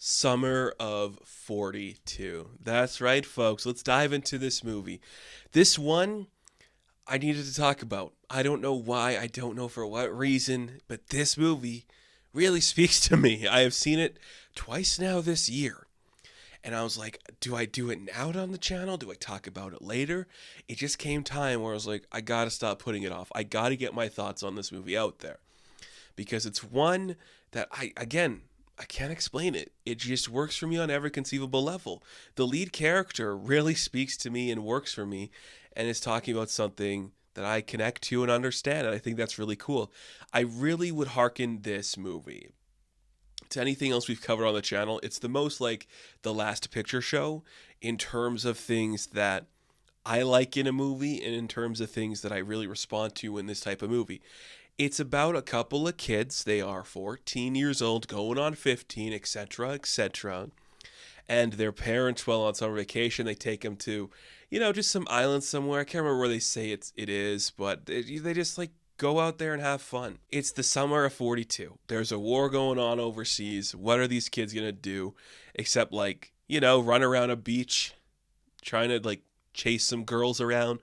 Summer of 42. That's right, folks. Let's dive into this movie. This one I needed to talk about. I don't know why, I don't know for what reason, but this movie really speaks to me. I have seen it twice now this year. And I was like, do I do it now on the channel? Do I talk about it later? It just came time where I was like, I gotta stop putting it off. I gotta get my thoughts on this movie out there. Because it's one that I can't explain it. It just works for me on every conceivable level. The lead character really speaks to me and works for me and is talking about something that I connect to and understand. And I think that's really cool. I really would hearken this movie to anything else we've covered on the channel. It's the most like The Last Picture Show in terms of things that I like in a movie and in terms of things that I really respond to in this type of movie. It's about a couple of kids. They are 14 years old, going on 15, etc., etc. And their parents, while on summer vacation, they take them to, just some island somewhere. I can't remember where they say it is, but they just like go out there and have fun. It's the summer of 42. There's a war going on overseas. What are these kids going to do except like, run around a beach trying to like chase some girls around,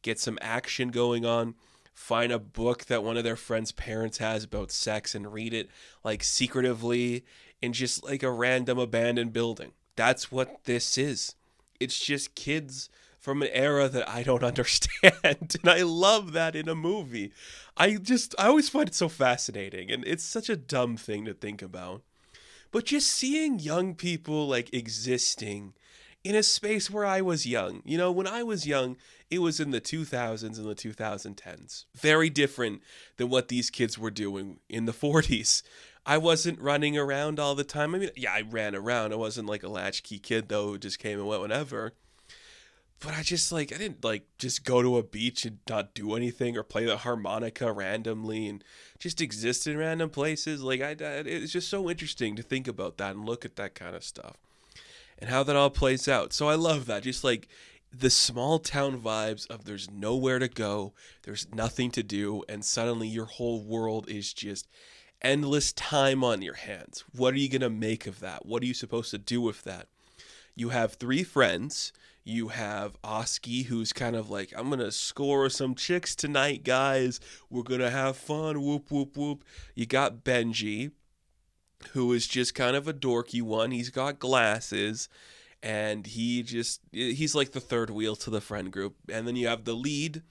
get some action going on, find a book that one of their friends' parents has about sex and read it like secretively in just like a random abandoned building. That's what this is. It's just kids from an era that I don't understand. And I love that in a movie. I always find it so fascinating. And it's such a dumb thing to think about. But just seeing young people like existing in a space where I was young. When I was young, it was in the 2000s and the 2010s. Very different than what these kids were doing in the 40s. I wasn't running around all the time. I mean, yeah, I ran around. I wasn't like a latchkey kid, though, who just came and went whenever. But I didn't like just go to a beach and not do anything or play the harmonica randomly and just exist in random places. It's just so interesting to think about that and look at that kind of stuff and how that all plays out. So I love that. Just like the small town vibes of there's nowhere to go, there's nothing to do, and suddenly your whole world is just endless time on your hands. What are you going to make of that? What are you supposed to do with that? You have three friends. You have Oski, who's kind of like, I'm going to score some chicks tonight, guys. We're going to have fun. Whoop, whoop, whoop. You got Benji, who is just kind of a dorky one. He's got glasses, and he's like the third wheel to the friend group. And then you have the lead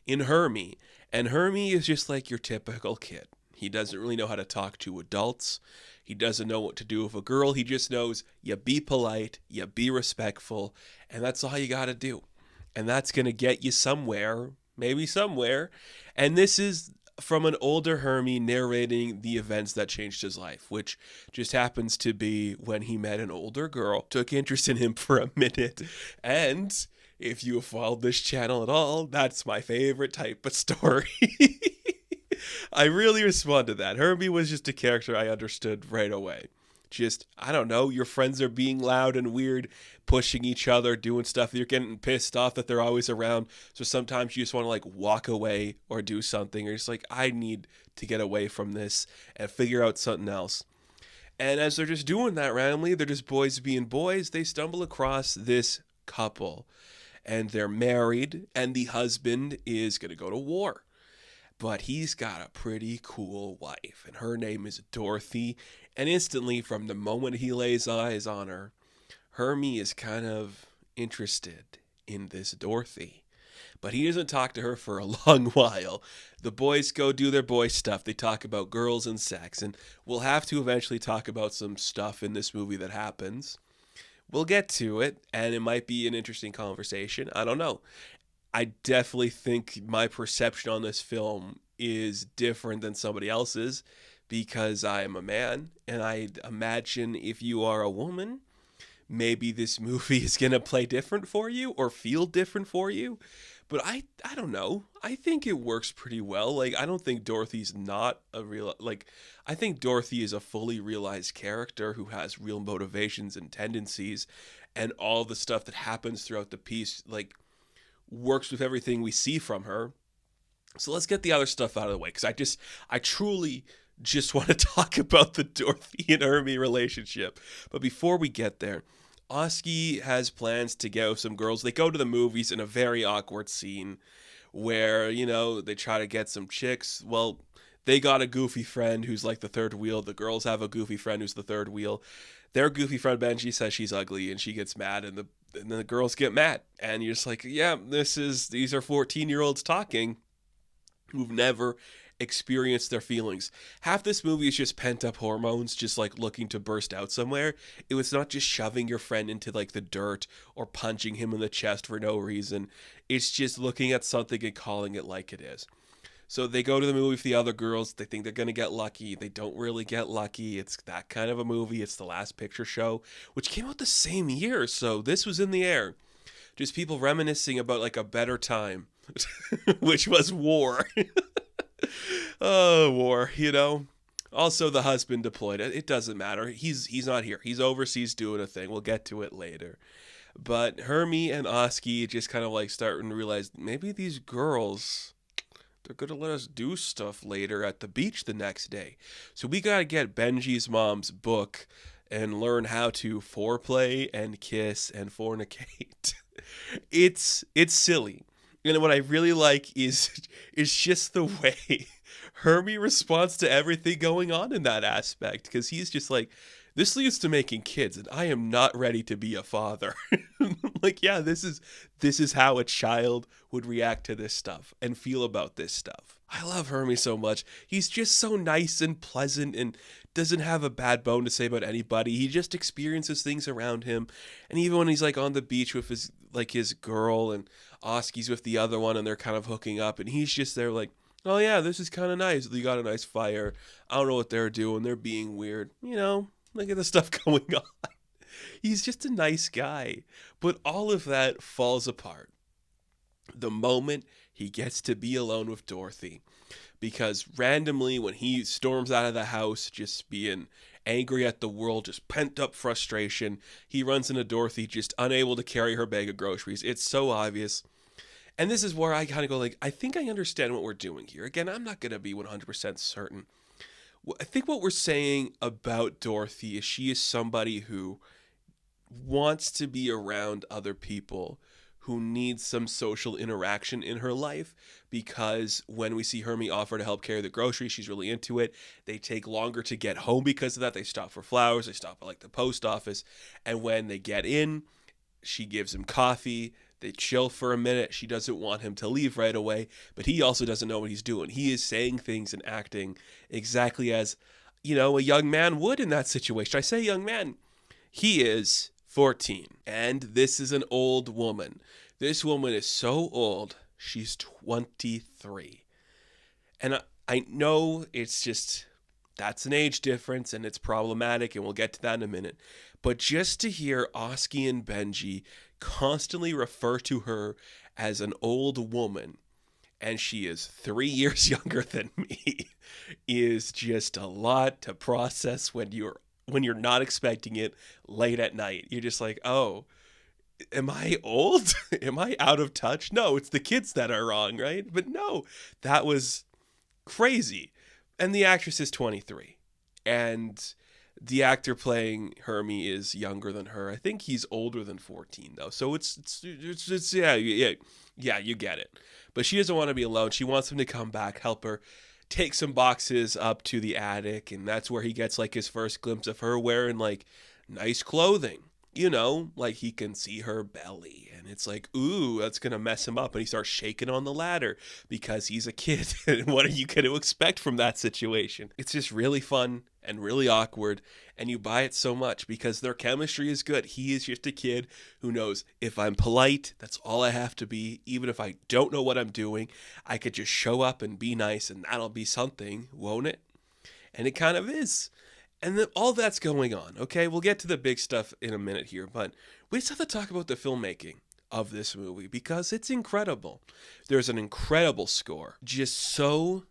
in Hermie, and Hermie is just like your typical kid. He doesn't really know how to talk to adults. He doesn't know what to do with a girl. He just knows you be polite, you be respectful, and that's all you got to do. And that's going to get you somewhere, maybe somewhere. And this is from an older Hermie narrating the events that changed his life, which just happens to be when he met an older girl, took interest in him for a minute, and if you have followed this channel at all, that's my favorite type of story. I really respond to that. Hermie was just a character I understood right away. Just, I don't know, your friends are being loud and weird, pushing each other, doing stuff. You're getting pissed off that they're always around. So sometimes you just want to like walk away or do something. Or just like, I need to get away from this and figure out something else. And as they're just doing that randomly, they're just boys being boys, they stumble across this couple. And they're married, and the husband is going to go to war. But he's got a pretty cool wife, and her name is Dorothy. And instantly, from the moment he lays eyes on her, Hermie is kind of interested in this Dorothy. But he doesn't talk to her for a long while. The boys go do their boy stuff. They talk about girls and sex, and we'll have to eventually talk about some stuff in this movie that happens. We'll get to it, and it might be an interesting conversation. I don't know. I definitely think my perception on this film is different than somebody else's because I am a man, and I imagine if you are a woman, maybe this movie is going to play different for you or feel different for you. But I don't know. I think it works pretty well. Like, I don't think Dorothy's not a real, like, I think Dorothy is a fully realized character who has real motivations and tendencies, and all the stuff that happens throughout the piece, like, works with everything we see from her. So let's get the other stuff out of the way, because I truly just want to talk about the Dorothy and Hermie relationship. But before we get there, Oski has plans to go with some girls. They go to the movies in a very awkward scene where, they try to get some chicks. Well, they got a goofy friend who's like the third wheel. The girls have a goofy friend who's the third wheel. Their goofy friend Benji says she's ugly and she gets mad, and then the girls get mad. And you're just like, yeah, these are 14-year-olds talking who've never experienced their feelings. Half this movie is just pent up hormones, just like looking to burst out somewhere. It was not just shoving your friend into like the dirt or punching him in the chest for no reason. It's just looking at something and calling it like it is. So they go to the movie with the other girls. They think they're going to get lucky. They don't really get lucky. It's that kind of a movie. It's The Last Picture Show, which came out the same year. So this was in the air. Just people reminiscing about like a better time, which was war. Oh, war, Also, the husband deployed. It doesn't matter. He's not here. He's overseas doing a thing. We'll get to it later. But Hermie and Oski just kind of like starting to realize maybe these girls, they're going to let us do stuff later at the beach the next day. So we got to get Benji's mom's book and learn how to foreplay and kiss and fornicate. It's silly. And what I really like is just the way Hermie responds to everything going on in that aspect. Because he's just like, this leads to making kids, and I am not ready to be a father. Like, yeah, this is how a child would react to this stuff and feel about this stuff. I love Hermie so much. He's just so nice and pleasant and doesn't have a bad bone to say about anybody. He just experiences things around him. And even when he's like on the beach with his girl and Oski's with the other one and they're kind of hooking up and he's just there like, oh yeah, this is kind of nice. They got a nice fire. I don't know what they're doing. They're being weird. Look at the stuff going on. He's just a nice guy. But all of that falls apart the moment he gets to be alone with Dorothy. Because randomly, when he storms out of the house, just being angry at the world, just pent up frustration, he runs into Dorothy, just unable to carry her bag of groceries. It's so obvious. And this is where I kind of go like, I think I understand what we're doing here. Again, I'm not going to be 100% certain. I think what we're saying about Dorothy is she is somebody who wants to be around other people, who needs some social interaction in her life, because when we see Hermie offer to help carry the groceries, she's really into it. They take longer to get home because of that. They stop for flowers. They stop at like the post office. And when they get in, she gives him coffee. They chill for a minute. She doesn't want him to leave right away, but he also doesn't know what he's doing. He is saying things and acting exactly as, a young man would in that situation. I say young man. He is 14, and this is an old woman. This woman is so old, she's 23. And I know it's just, that's an age difference, and it's problematic, and we'll get to that in a minute. But just to hear Oski and Benji constantly refer to her as an old woman, and she is 3 years younger than me, is just a lot to process when you're not expecting it late at night. You're just like, oh, am I old? Am I out of touch? No, it's the kids that are wrong, right? But no, that was crazy. And the actress is 23. And the actor playing Hermie is younger than her. I think he's older than 14 though. So it's yeah, you get it. But she doesn't want to be alone. She wants him to come back, help her take some boxes up to the attic, and that's where he gets like his first glimpse of her wearing like nice clothing. Like he can see her belly, and it's like, ooh, that's going to mess him up. And he starts shaking on the ladder because he's a kid. And what are you going to expect from that situation? It's just really fun and really awkward, and you buy it so much because their chemistry is good. He is just a kid who knows if I'm polite, that's all I have to be. Even if I don't know what I'm doing, I could just show up and be nice, and that'll be something, won't it? And it kind of is. And then all that's going on, okay? We'll get to the big stuff in a minute here, but we just have to talk about the filmmaking of this movie because it's incredible. There's an incredible score, just so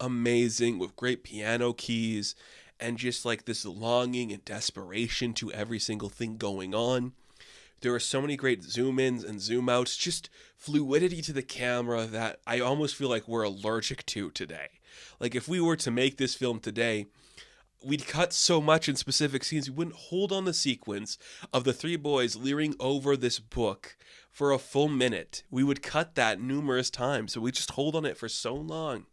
amazing with great piano keys and just like this longing and desperation to every single thing going on. There are so many great zoom ins and zoom outs, just fluidity to the camera that I almost feel like we're allergic to today. Like, if we were to make this film today, we'd cut so much in specific scenes, we wouldn't hold on the sequence of the three boys leering over this book for a full minute. We would cut that numerous times, so we just hold on it for so long.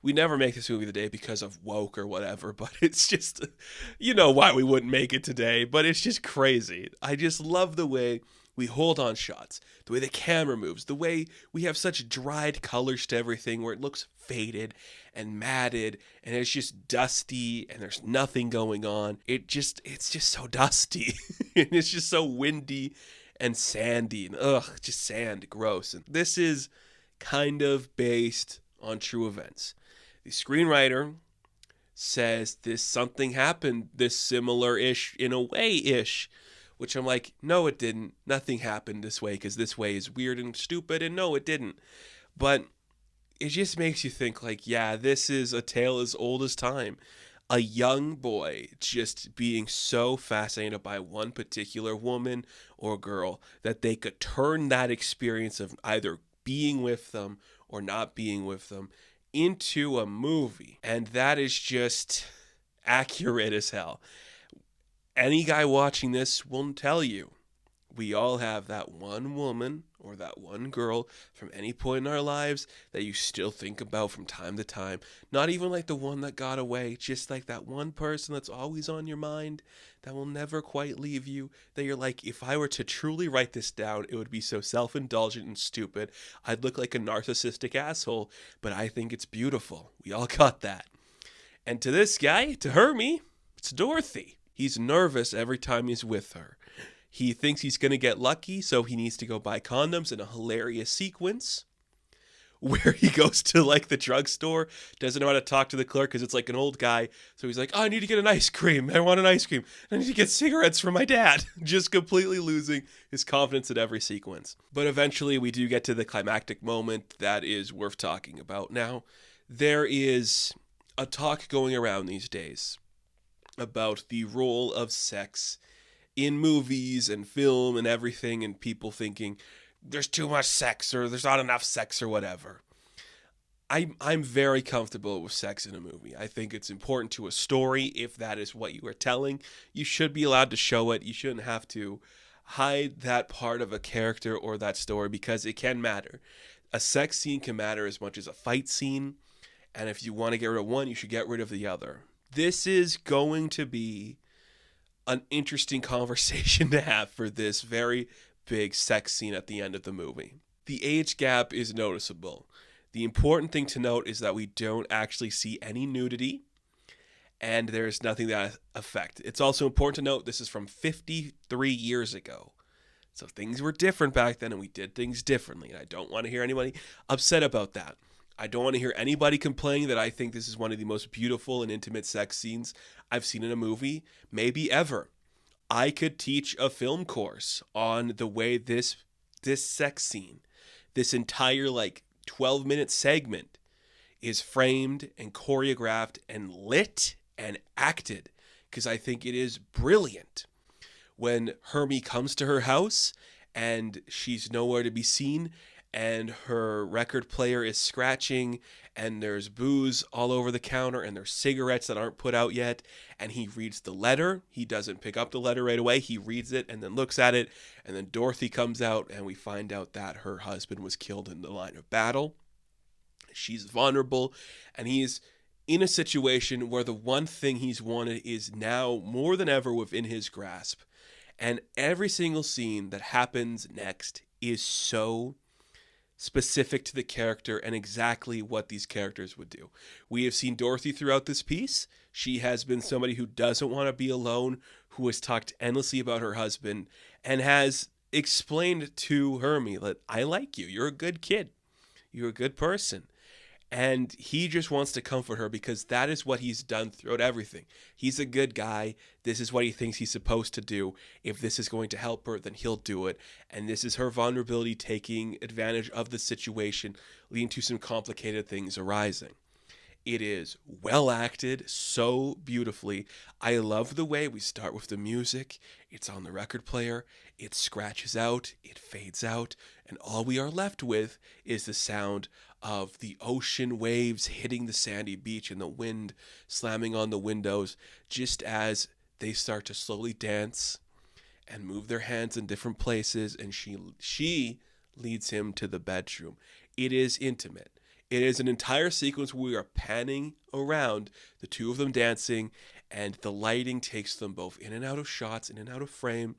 We never make this movie today because of woke or whatever, but it's just, you know why we wouldn't make it today, but it's just crazy. I just love the way we hold on shots, the way the camera moves, the way we have such dried colors to everything where it looks faded and matted and it's just dusty and there's nothing going on. It's just so dusty and it's just so windy and sandy and just sand, gross. And this is kind of based on true events. The screenwriter says something happened, this similar-ish, in a way-ish, which I'm like, no, it didn't. Nothing happened this way because this way is weird and stupid, and no, it didn't. But it just makes you think, like, yeah, this is a tale as old as time. A young boy just being so fascinated by one particular woman or girl that they could turn that experience of either being with them or not being with them into a movie. And that is just accurate as hell. Any guy watching this will tell you we all have that one woman or that one girl from any point in our lives that you still think about from time to time. Not even like the one that got away, just like that one person that's always on your mind that will never quite leave you, that you're like, if I were to truly write this down, it would be so self-indulgent and stupid. I'd look like a narcissistic asshole, but I think it's beautiful. We all got that. And to this guy, to Hermie, it's Dorothy. He's nervous every time he's with her. He thinks he's going to get lucky, so he needs to go buy condoms in a hilarious sequence where he goes to, like, the drugstore, doesn't know how to talk to the clerk because it's, like, an old guy. So he's like, oh, I need to get an ice cream. I want an ice cream. I need to get cigarettes for my dad. Just completely losing his confidence in every sequence. But eventually we do get to the climactic moment that is worth talking about. Now, there is a talk going around these days about the role of sex in movies and film and everything, and people thinking there's too much sex or there's not enough sex or whatever. I'm very comfortable with sex in a movie. I think it's important to a story. If that is what you are telling, you should be allowed to show it. You shouldn't have to hide that part of a character or that story because it can matter. A sex scene can matter as much as a fight scene, and if you want to get rid of one, you should get rid of the other. This is going to be an interesting conversation to have for this very big sex scene at the end of the movie. The age gap is noticeable. The important thing to note is that we don't actually see any nudity, and there's nothing that affect. It's also important to note this is from 53 years ago. So things were different back then, and we did things differently, and I don't want to hear anybody upset about that. I don't want to hear anybody complaining that I think this is one of the most beautiful and intimate sex scenes I've seen in a movie, maybe ever. I could teach a film course on the way this sex scene, this entire 12-minute segment is framed and choreographed and lit and acted, because I think it is brilliant. When Hermie comes to her house and she's nowhere to be seen, and her record player is scratching, and there's booze all over the counter, and there's cigarettes that aren't put out yet, and he reads the letter. He doesn't pick up the letter right away. He reads it and then looks at it, and then Dorothy comes out, and we find out that her husband was killed in the line of battle. She's vulnerable, and he's in a situation where the one thing he's wanted is now more than ever within his grasp. And every single scene that happens next is so specific to the character and exactly what these characters would do. We have seen Dorothy throughout this piece. She has been somebody who doesn't want to be alone, who has talked endlessly about her husband, and has explained to Hermie that, I like you. You're a good kid. You're a good person. And he just wants to comfort her because that is what he's done throughout everything. He's a good guy. This is what he thinks he's supposed to do. If this is going to help her, then he'll do it. And this is her vulnerability taking advantage of the situation, leading to some complicated things arising. It is well acted so beautifully. I love the way we start with the music. It's on the record player. It scratches out, it fades out, and all we are left with is the sound of the ocean waves hitting the sandy beach and the wind slamming on the windows just as they start to slowly dance and move their hands in different places, and she leads him to the bedroom. It is intimate. It is an entire sequence where we are panning around the two of them dancing, and the lighting takes them both in and out of shots, in and out of frame,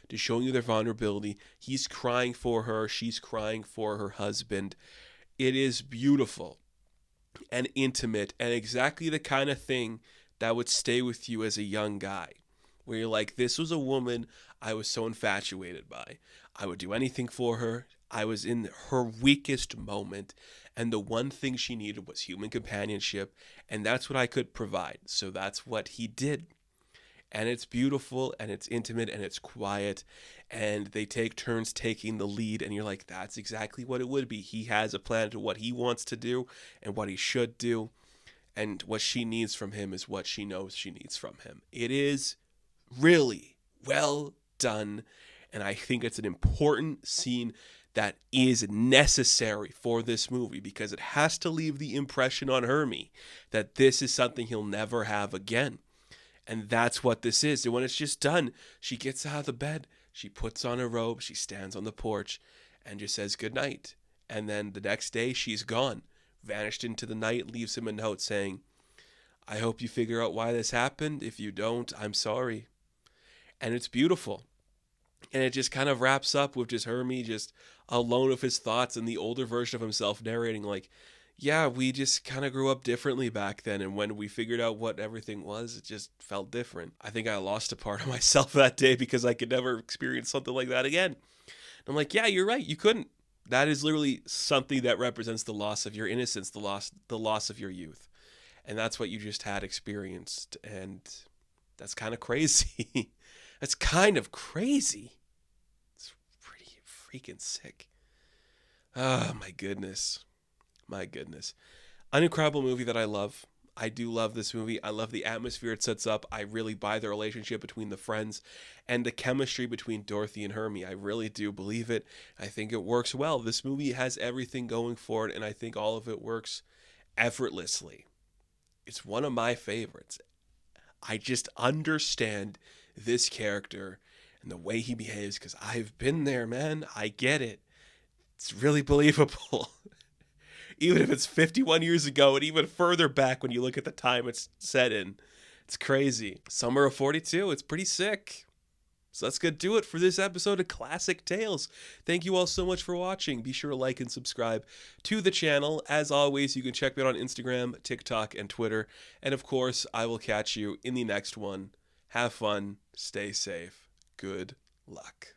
to showing you their vulnerability. He's crying for her, she's crying for her husband. It is beautiful and intimate and exactly the kind of thing that would stay with you as a young guy, where you're like, this was a woman I was so infatuated by. I would do anything for her. I was in her weakest moment, and the one thing she needed was human companionship, and that's what I could provide. So that's what he did. And it's beautiful, and it's intimate, and it's quiet, and they take turns taking the lead, and you're like, that's exactly what it would be. He has a plan to what he wants to do and what he should do, and what she needs from him is what she knows she needs from him. It is really well done, and I think it's an important scene that is necessary for this movie because it has to leave the impression on Hermie that this is something he'll never have again. And that's what this is. And when it's just done, she gets out of the bed, she puts on her robe, she stands on the porch and just says goodnight. And then the next day she's gone, vanished into the night, leaves him a note saying, I hope you figure out why this happened. If you don't, I'm sorry. And it's beautiful. And it just kind of wraps up with just Hermie just alone with his thoughts and the older version of himself narrating like, yeah, we just kind of grew up differently back then. And when we figured out what everything was, it just felt different. I think I lost a part of myself that day because I could never experience something like that again. And I'm like, yeah, you're right. You couldn't. That is literally something that represents the loss of your innocence, the loss of your youth. And that's what you just had experienced. And that's kind of crazy. That's kind of crazy. It's pretty freaking sick. Oh, my goodness. My goodness. An incredible movie that I love. I do love this movie. I love the atmosphere it sets up. I really buy the relationship between the friends and the chemistry between Dorothy and Hermie. I really do believe it. I think it works well. This movie has everything going for it, and I think all of it works effortlessly. It's one of my favorites. I just understand this character and the way he behaves because I've been there, man. I get it. It's really believable. Even if it's 51 years ago and even further back when you look at the time it's set in. It's crazy. Summer of 42. It's pretty sick. So that's going to do it for this episode of Classic Tales. Thank you all so much for watching. Be sure to like and subscribe to the channel. As always, you can check me out on Instagram, TikTok, and Twitter. And of course, I will catch you in the next one. Have fun. Stay safe. Good luck.